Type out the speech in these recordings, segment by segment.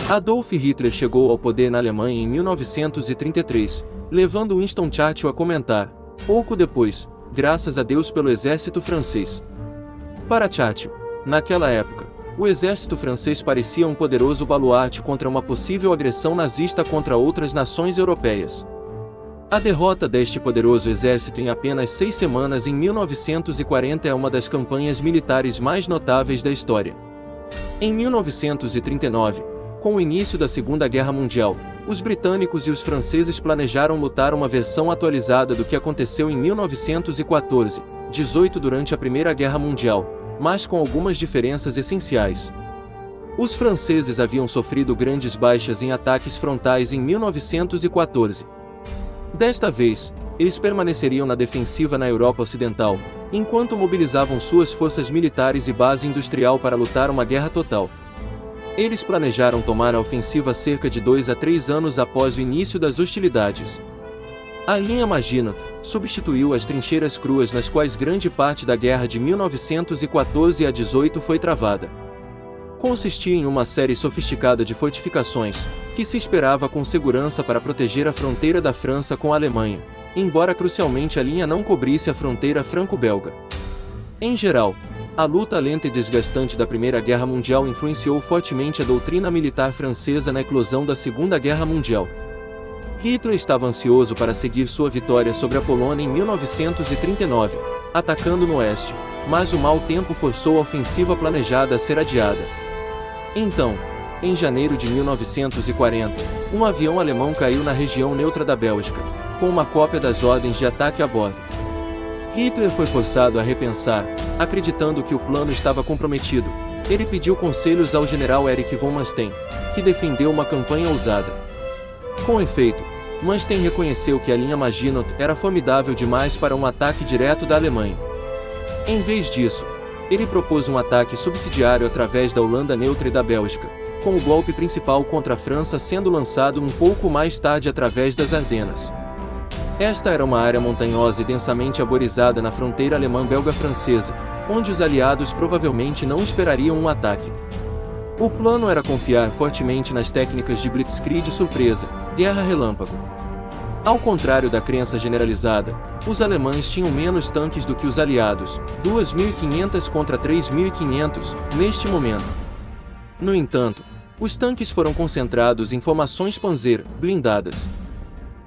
Adolf Hitler chegou ao poder na Alemanha em 1933, levando Winston Churchill a comentar, pouco depois, graças a Deus pelo exército francês. Para Churchill, naquela época, o exército francês parecia um poderoso baluarte contra uma possível agressão nazista contra outras nações europeias. A derrota deste poderoso exército em apenas 6 semanas em 1940 é uma das campanhas militares mais notáveis da história. Em 1939, com o início da Segunda Guerra Mundial, os britânicos e os franceses planejaram lutar uma versão atualizada do que aconteceu em 1914-18 durante a Primeira Guerra Mundial, mas com algumas diferenças essenciais. Os franceses haviam sofrido grandes baixas em ataques frontais em 1914. Desta vez, eles permaneceriam na defensiva na Europa Ocidental, enquanto mobilizavam suas forças militares e base industrial para lutar uma guerra total. Eles planejaram tomar a ofensiva cerca de 2 a 3 anos após o início das hostilidades. A linha Maginot substituiu as trincheiras cruas nas quais grande parte da guerra de 1914 a 18 foi travada. Consistia em uma série sofisticada de fortificações, que se esperava com segurança para proteger a fronteira da França com a Alemanha, embora crucialmente a linha não cobrisse a fronteira franco-belga. Em geral, a luta lenta e desgastante da Primeira Guerra Mundial influenciou fortemente a doutrina militar francesa na eclosão da Segunda Guerra Mundial. Hitler estava ansioso para seguir sua vitória sobre a Polônia em 1939, atacando no oeste, mas o mau tempo forçou a ofensiva planejada a ser adiada. Então, em janeiro de 1940, um avião alemão caiu na região neutra da Bélgica, com uma cópia das ordens de ataque a bordo. Hitler foi forçado a repensar, acreditando que o plano estava comprometido. Ele pediu conselhos ao general Erich von Manstein, que defendeu uma campanha ousada. Com efeito, Manstein reconheceu que a linha Maginot era formidável demais para um ataque direto da Alemanha. Em vez disso, ele propôs um ataque subsidiário através da Holanda neutra e da Bélgica, com o golpe principal contra a França sendo lançado um pouco mais tarde através das Ardenas. Esta era uma área montanhosa e densamente arborizada na fronteira alemã-belga-francesa, onde os aliados provavelmente não esperariam um ataque. O plano era confiar fortemente nas técnicas de blitzkrieg surpresa, guerra relâmpago. Ao contrário da crença generalizada, os alemães tinham menos tanques do que os aliados, 2.500 contra 3.500, neste momento. No entanto, os tanques foram concentrados em formações Panzer, blindadas.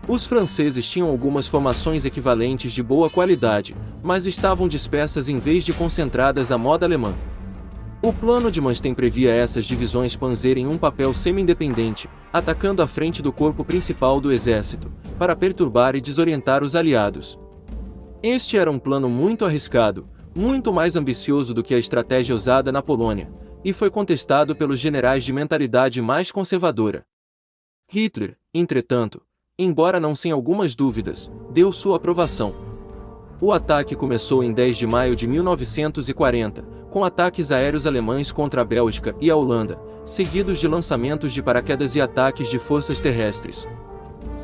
Os franceses tinham algumas formações equivalentes de boa qualidade, mas estavam dispersas em vez de concentradas à moda alemã. O plano de Manstein previa essas divisões Panzer em um papel semi-independente, atacando a frente do corpo principal do exército, para perturbar e desorientar os aliados. Este era um plano muito arriscado, muito mais ambicioso do que a estratégia usada na Polônia, e foi contestado pelos generais de mentalidade mais conservadora. Hitler, entretanto, embora não sem algumas dúvidas, deu sua aprovação. O ataque começou em 10 de maio de 1940, com ataques aéreos alemães contra a Bélgica e a Holanda, seguidos de lançamentos de paraquedas e ataques de forças terrestres.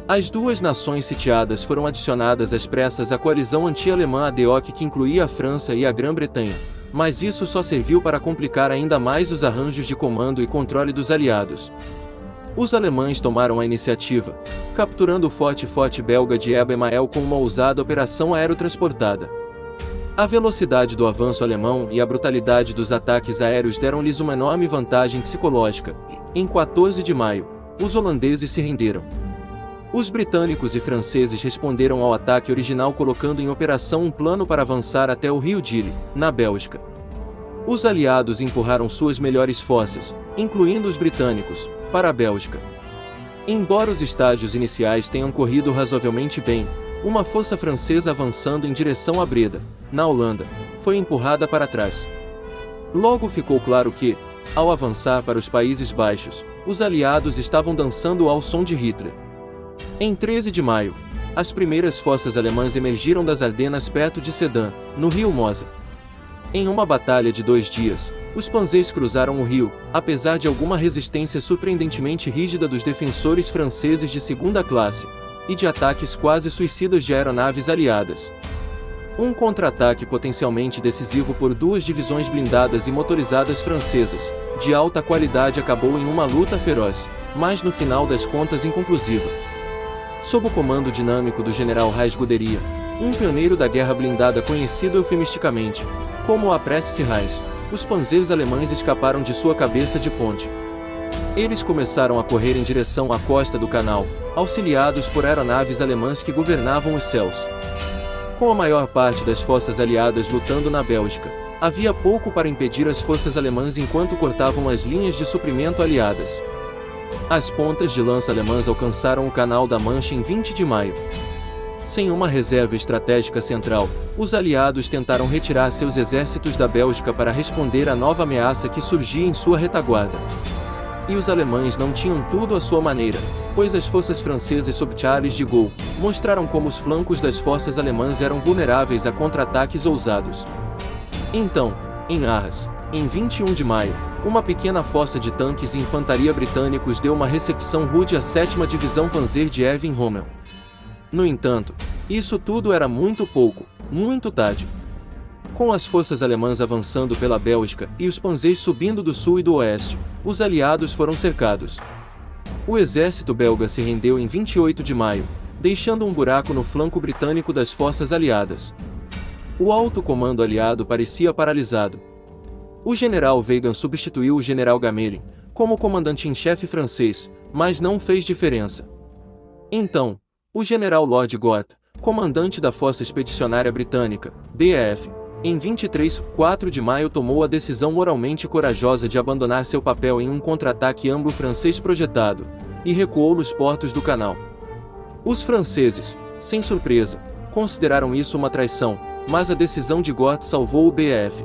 As duas nações sitiadas foram adicionadas às pressas à coalizão anti-alemã ADOC, que incluía a França e a Grã-Bretanha, mas isso só serviu para complicar ainda mais os arranjos de comando e controle dos aliados. Os alemães tomaram a iniciativa, capturando o forte belga de Eba-Emael com uma ousada operação aerotransportada. A velocidade do avanço alemão e a brutalidade dos ataques aéreos deram-lhes uma enorme vantagem psicológica, e, em 14 de maio, os holandeses se renderam. Os britânicos e franceses responderam ao ataque original colocando em operação um plano para avançar até o rio Dyle, na Bélgica. Os aliados empurraram suas melhores forças, incluindo os britânicos, para a Bélgica. Embora os estágios iniciais tenham corrido razoavelmente bem, uma força francesa avançando em direção a Breda, na Holanda, foi empurrada para trás. Logo ficou claro que, ao avançar para os Países Baixos, os aliados estavam dançando ao som de Hitler. Em 13 de maio, as primeiras forças alemãs emergiram das Ardenas perto de Sedan, no rio Mosa. Em uma batalha de 2 dias, os panzers cruzaram o rio, apesar de alguma resistência surpreendentemente rígida dos defensores franceses de segunda classe, e de ataques quase suicidas de aeronaves aliadas. Um contra-ataque potencialmente decisivo por duas divisões blindadas e motorizadas francesas, de alta qualidade, acabou em uma luta feroz, mas no final das contas inconclusiva. Sob o comando dinâmico do general Reis Guderian, um pioneiro da guerra blindada conhecido eufemisticamente como o Après Reis, os panzers alemães escaparam de sua cabeça de ponte. Eles começaram a correr em direção à costa do canal, auxiliados por aeronaves alemãs que governavam os céus. Com a maior parte das forças aliadas lutando na Bélgica, havia pouco para impedir as forças alemãs enquanto cortavam as linhas de suprimento aliadas. As pontas de lança alemãs alcançaram o Canal da Mancha em 20 de maio. Sem uma reserva estratégica central, os aliados tentaram retirar seus exércitos da Bélgica para responder à nova ameaça que surgia em sua retaguarda. E os alemães não tinham tudo à sua maneira, pois as forças francesas sob Charles de Gaulle mostraram como os flancos das forças alemãs eram vulneráveis a contra-ataques ousados. Então, em Arras, em 21 de maio, uma pequena fossa de tanques e infantaria britânicos deu uma recepção rude à 7ª Divisão Panzer de Erwin Rommel. No entanto, isso tudo era muito pouco, muito tarde. Com as forças alemãs avançando pela Bélgica e os panzers subindo do sul e do oeste, os aliados foram cercados. O exército belga se rendeu em 28 de maio, deixando um buraco no flanco britânico das forças aliadas. O alto comando aliado parecia paralisado. O general Weygand substituiu o general Gamelin como comandante-em-chefe francês, mas não fez diferença. Então, o general Lord Gort, comandante da Força Expedicionária Britânica, BEF, em 4 de maio tomou a decisão moralmente corajosa de abandonar seu papel em um contra-ataque anglo-francês projetado, e recuou nos portos do canal. Os franceses, sem surpresa, consideraram isso uma traição, mas a decisão de Gort salvou o BEF.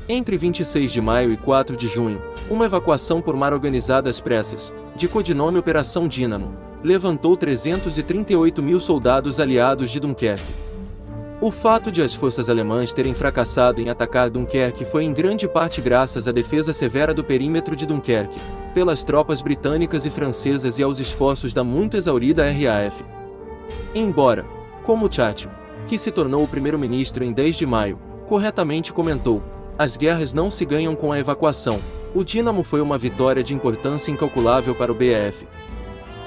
Entre 26 de maio e 4 de junho, uma evacuação por mar organizada às pressas, de codinome Operação Dínamo, levantou 338 mil soldados aliados de Dunquerque. O fato de as forças alemãs terem fracassado em atacar Dunquerque foi em grande parte graças à defesa severa do perímetro de Dunquerque, pelas tropas britânicas e francesas e aos esforços da muito exaurida RAF. Embora, como Churchill, que se tornou o primeiro-ministro em 10 de maio, corretamente comentou, as guerras não se ganham com a evacuação, o Dínamo foi uma vitória de importância incalculável para o BEF.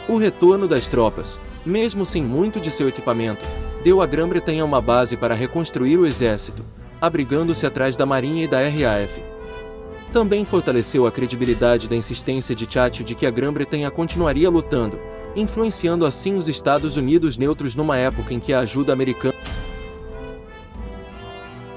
O retorno das tropas, mesmo sem muito de seu equipamento, deu à Grã-Bretanha uma base para reconstruir o exército, abrigando-se atrás da Marinha e da RAF. Também fortaleceu a credibilidade da insistência de Churchill de que a Grã-Bretanha continuaria lutando, influenciando assim os Estados Unidos neutros numa época em que a ajuda americana